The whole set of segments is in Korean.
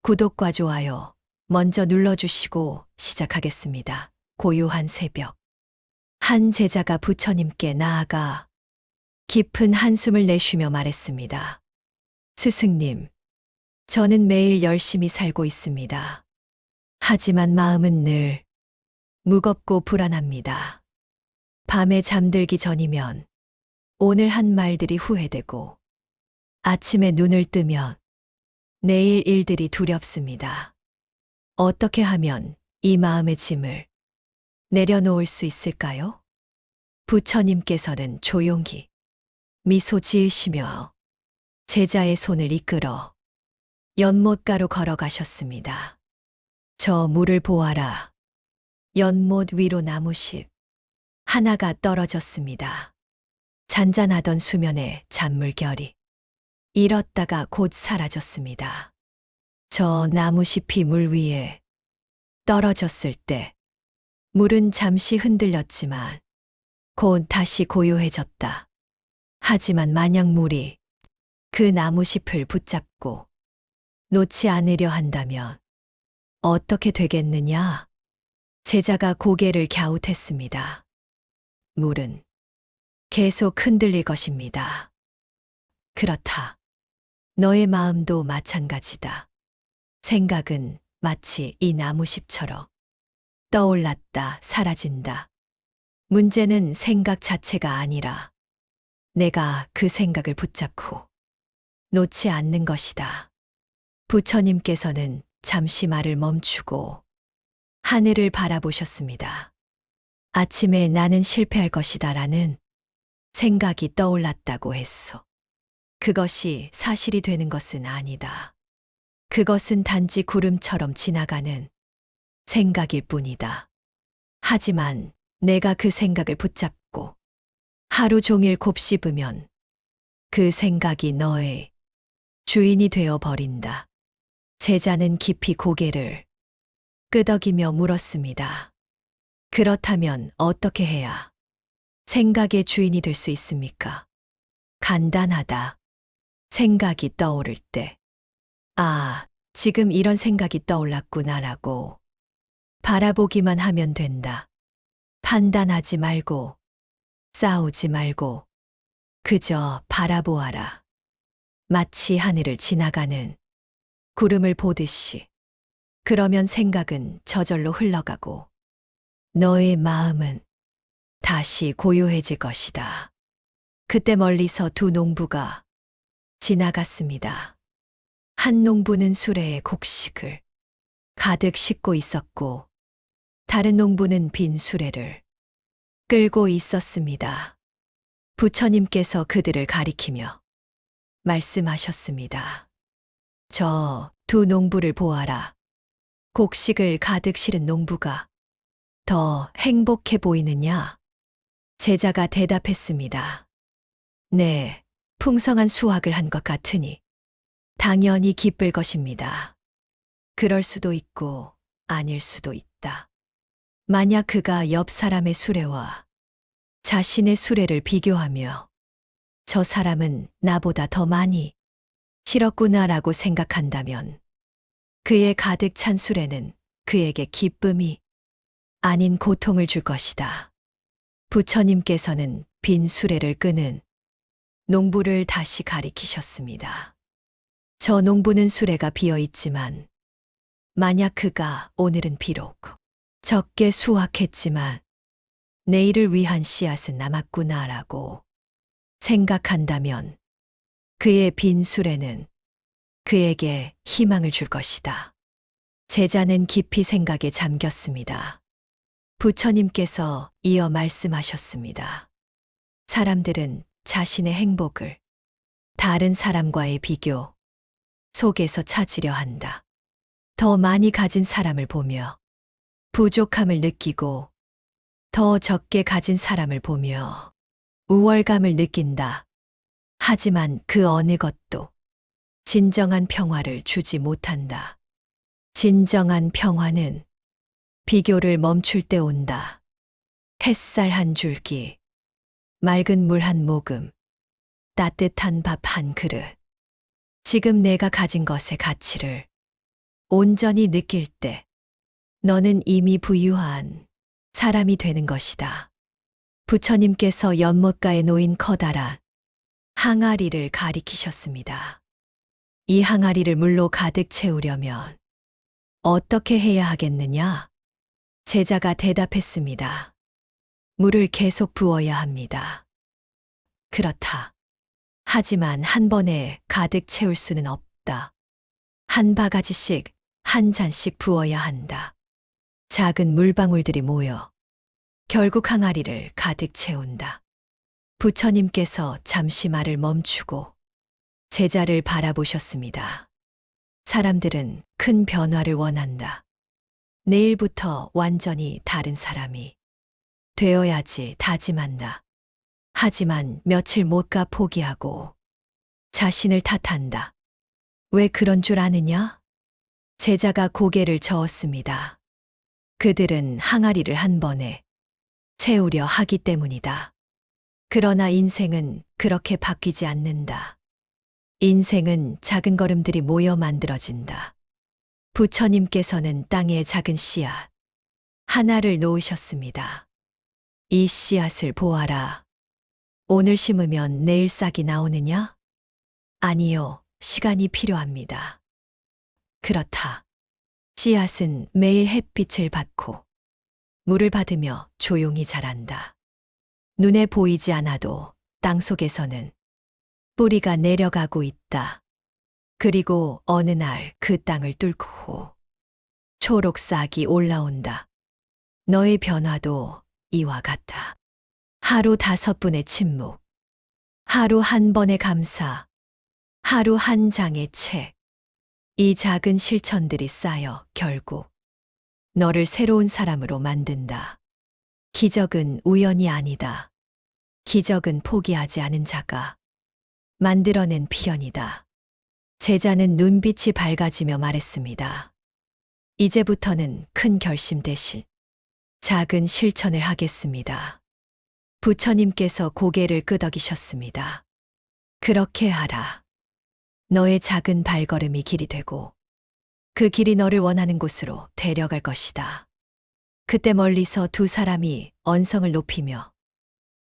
구독과 좋아요 먼저 눌러주시고 시작하겠습니다. 고요한 새벽. 한 제자가 부처님께 나아가 깊은 한숨을 내쉬며 말했습니다. 스승님, 저는 매일 열심히 살고 있습니다. 하지만 마음은 늘 무겁고 불안합니다. 밤에 잠들기 전이면 오늘 한 말들이 후회되고 아침에 눈을 뜨면 내일 일들이 두렵습니다. 어떻게 하면 이 마음의 짐을 내려놓을 수 있을까요? 부처님께서는 조용히 미소 지으시며 제자의 손을 이끌어 연못가로 걸어가셨습니다. 저 물을 보아라. 연못 위로 나무십 하나가 떨어졌습니다. 잔잔하던 수면에 잔물결이 잃었다가 곧 사라졌습니다. 저 나무잎이 물 위에 떨어졌을 때 물은 잠시 흔들렸지만 곧 다시 고요해졌다. 하지만 만약 물이 그 나무잎을 붙잡고 놓지 않으려 한다면 어떻게 되겠느냐? 제자가 고개를 갸웃했습니다. 물은 계속 흔들릴 것입니다. 그렇다. 너의 마음도 마찬가지다. 생각은 마치 이 나무잎처럼 떠올랐다 사라진다. 문제는 생각 자체가 아니라 내가 그 생각을 붙잡고 놓지 않는 것이다. 부처님께서는 잠시 말을 멈추고 하늘을 바라보셨습니다. 아침에 나는 실패할 것이다 라는 생각이 떠올랐다고 했소. 그것이 사실이 되는 것은 아니다. 그것은 단지 구름처럼 지나가는 생각일 뿐이다. 하지만 내가 그 생각을 붙잡고 하루 종일 곱씹으면 그 생각이 너의 주인이 되어 버린다. 제자는 깊이 고개를 끄덕이며 물었습니다. 그렇다면 어떻게 해야 생각의 주인이 될 수 있습니까? 간단하다. 생각이 떠오를 때, 지금 이런 생각이 떠올랐구나라고 바라보기만 하면 된다. 판단하지 말고, 싸우지 말고, 그저 바라보아라. 마치 하늘을 지나가는 구름을 보듯이. 그러면 생각은 저절로 흘러가고, 너의 마음은 다시 고요해질 것이다. 그때 멀리서 두 농부가 지나갔습니다. 한 농부는 수레에 곡식을 가득 싣고 있었고, 다른 농부는 빈 수레를 끌고 있었습니다. 부처님께서 그들을 가리키며 말씀하셨습니다. 저 두 농부를 보아라. 곡식을 가득 실은 농부가 더 행복해 보이느냐? 제자가 대답했습니다. 네. 풍성한 수확을 한 것 같으니 당연히 기쁠 것입니다. 그럴 수도 있고 아닐 수도 있다. 만약 그가 옆 사람의 수레와 자신의 수레를 비교하며 저 사람은 나보다 더 많이 실었구나라고 생각한다면 그의 가득 찬 수레는 그에게 기쁨이 아닌 고통을 줄 것이다. 부처님께서는 빈 수레를 끄는 농부를 다시 가리키셨습니다. 저 농부는 수레가 비어 있지만 만약 그가 오늘은 비록 적게 수확했지만 내일을 위한 씨앗은 남았구나라고 생각한다면 그의 빈 수레는 그에게 희망을 줄 것이다. 제자는 깊이 생각에 잠겼습니다. 부처님께서 이어 말씀하셨습니다. 사람들은 자신의 행복을 다른 사람과의 비교 속에서 찾으려 한다. 더 많이 가진 사람을 보며 부족함을 느끼고 더 적게 가진 사람을 보며 우월감을 느낀다. 하지만 그 어느 것도 진정한 평화를 주지 못한다. 진정한 평화는 비교를 멈출 때 온다. 햇살 한 줄기, 맑은 물 한 모금, 따뜻한 밥 한 그릇. 지금 내가 가진 것의 가치를 온전히 느낄 때 너는 이미 부유한 사람이 되는 것이다. 부처님께서 연못가에 놓인 커다란 항아리를 가리키셨습니다. 이 항아리를 물로 가득 채우려면 어떻게 해야 하겠느냐? 제자가 대답했습니다. 물을 계속 부어야 합니다. 그렇다. 하지만 한 번에 가득 채울 수는 없다. 한 바가지씩, 한 잔씩 부어야 한다. 작은 물방울들이 모여 결국 항아리를 가득 채운다. 부처님께서 잠시 말을 멈추고 제자를 바라보셨습니다. 사람들은 큰 변화를 원한다. 내일부터 완전히 다른 사람이 되어야지 다짐한다. 하지만 며칠 못 가 포기하고 자신을 탓한다. 왜 그런 줄 아느냐? 제자가 고개를 저었습니다. 그들은 항아리를 한 번에 채우려 하기 때문이다. 그러나 인생은 그렇게 바뀌지 않는다. 인생은 작은 걸음들이 모여 만들어진다. 부처님께서는 땅에 작은 씨앗 하나를 놓으셨습니다. 이 씨앗을 보아라. 오늘 심으면 내일 싹이 나오느냐? 아니요, 시간이 필요합니다. 그렇다. 씨앗은 매일 햇빛을 받고 물을 받으며 조용히 자란다. 눈에 보이지 않아도 땅 속에서는 뿌리가 내려가고 있다. 그리고 어느 날 그 땅을 뚫고 초록싹이 올라온다. 너의 변화도 이와 같아. 하루 5분의 침묵, 하루 한 번의 감사, 하루 한 장의 책. 이 작은 실천들이 쌓여 결국 너를 새로운 사람으로 만든다. 기적은 우연이 아니다. 기적은 포기하지 않은 자가 만들어낸 필연이다. 제자는 눈빛이 밝아지며 말했습니다. 이제부터는 큰 결심 대신 작은 실천을 하겠습니다. 부처님께서 고개를 끄덕이셨습니다. 그렇게 하라. 너의 작은 발걸음이 길이 되고 그 길이 너를 원하는 곳으로 데려갈 것이다. 그때 멀리서 두 사람이 언성을 높이며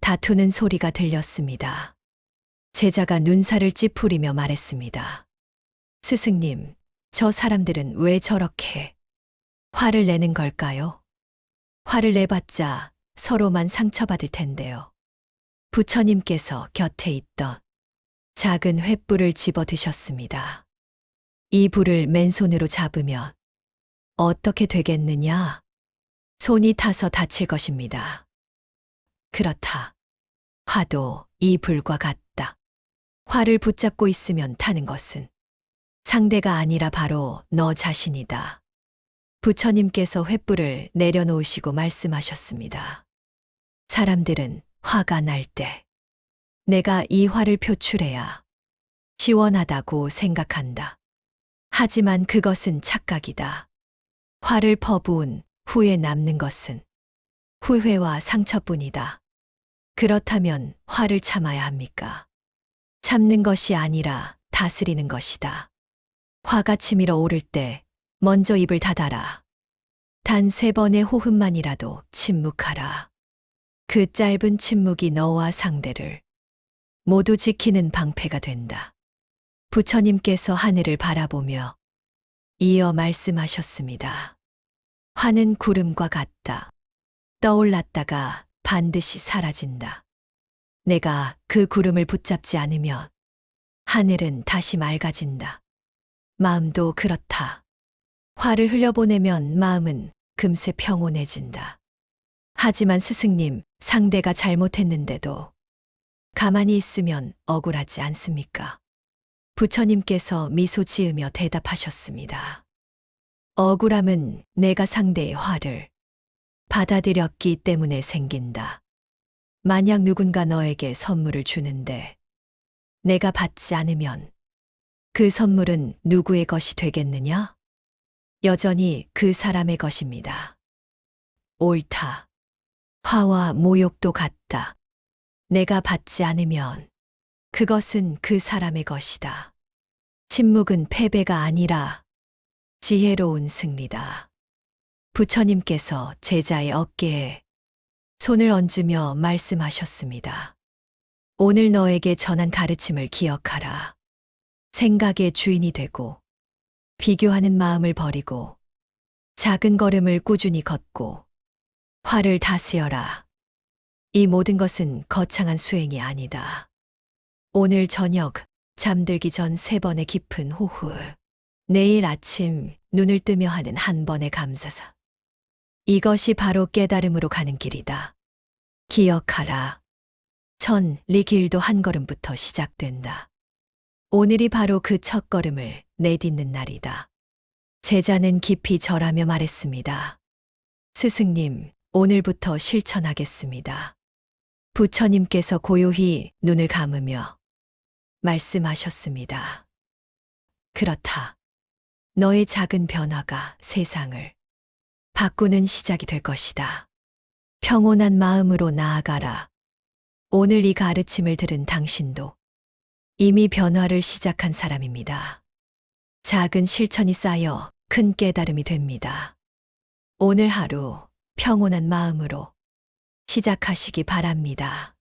다투는 소리가 들렸습니다. 제자가 눈살을 찌푸리며 말했습니다. 스승님, 저 사람들은 왜 저렇게 화를 내는 걸까요? 화를 내봤자 서로만 상처받을 텐데요. 부처님께서 곁에 있던 작은 횃불을 집어 드셨습니다. 이 불을 맨손으로 잡으면 어떻게 되겠느냐? 손이 타서 다칠 것입니다. 그렇다. 화도 이 불과 같다. 화를 붙잡고 있으면 타는 것은 상대가 아니라 바로 너 자신이다. 부처님께서 횃불을 내려놓으시고 말씀하셨습니다. 사람들은 화가 날 때 내가 이 화를 표출해야 시원하다고 생각한다. 하지만 그것은 착각이다. 화를 퍼부은 후에 남는 것은 후회와 상처뿐이다. 그렇다면 화를 참아야 합니까? 참는 것이 아니라 다스리는 것이다. 화가 치밀어 오를 때 먼저 입을 닫아라. 단 3번의 호흡만이라도 침묵하라. 그 짧은 침묵이 너와 상대를 모두 지키는 방패가 된다. 부처님께서 하늘을 바라보며 이어 말씀하셨습니다. 화는 구름과 같다. 떠올랐다가 반드시 사라진다. 내가 그 구름을 붙잡지 않으면 하늘은 다시 맑아진다. 마음도 그렇다. 화를 흘려보내면 마음은 금세 평온해진다. 하지만 스승님, 상대가 잘못했는데도 가만히 있으면 억울하지 않습니까? 부처님께서 미소 지으며 대답하셨습니다. 억울함은 내가 상대의 화를 받아들였기 때문에 생긴다. 만약 누군가 너에게 선물을 주는데 내가 받지 않으면 그 선물은 누구의 것이 되겠느냐? 여전히 그 사람의 것입니다. 옳다. 화와 모욕도 같다. 내가 받지 않으면 그것은 그 사람의 것이다. 침묵은 패배가 아니라 지혜로운 승리다. 부처님께서 제자의 어깨에 손을 얹으며 말씀하셨습니다. 오늘 너에게 전한 가르침을 기억하라. 생각의 주인이 되고 비교하는 마음을 버리고 작은 걸음을 꾸준히 걷고 화를 다스려라. 이 모든 것은 거창한 수행이 아니다. 오늘 저녁 잠들기 전 3번의 깊은 호흡, 내일 아침 눈을 뜨며 하는 한 번의 감사사. 이것이 바로 깨달음으로 가는 길이다. 기억하라. 천리 길도 한 걸음부터 시작된다. 오늘이 바로 그 첫 걸음을 내딛는 날이다. 제자는 깊이 절하며 말했습니다. 스승님, 오늘부터 실천하겠습니다. 부처님께서 고요히 눈을 감으며 말씀하셨습니다. 그렇다. 너의 작은 변화가 세상을 바꾸는 시작이 될 것이다. 평온한 마음으로 나아가라. 오늘 이 가르침을 들은 당신도 이미 변화를 시작한 사람입니다. 작은 실천이 쌓여 큰 깨달음이 됩니다. 오늘 하루 평온한 마음으로 시작하시기 바랍니다.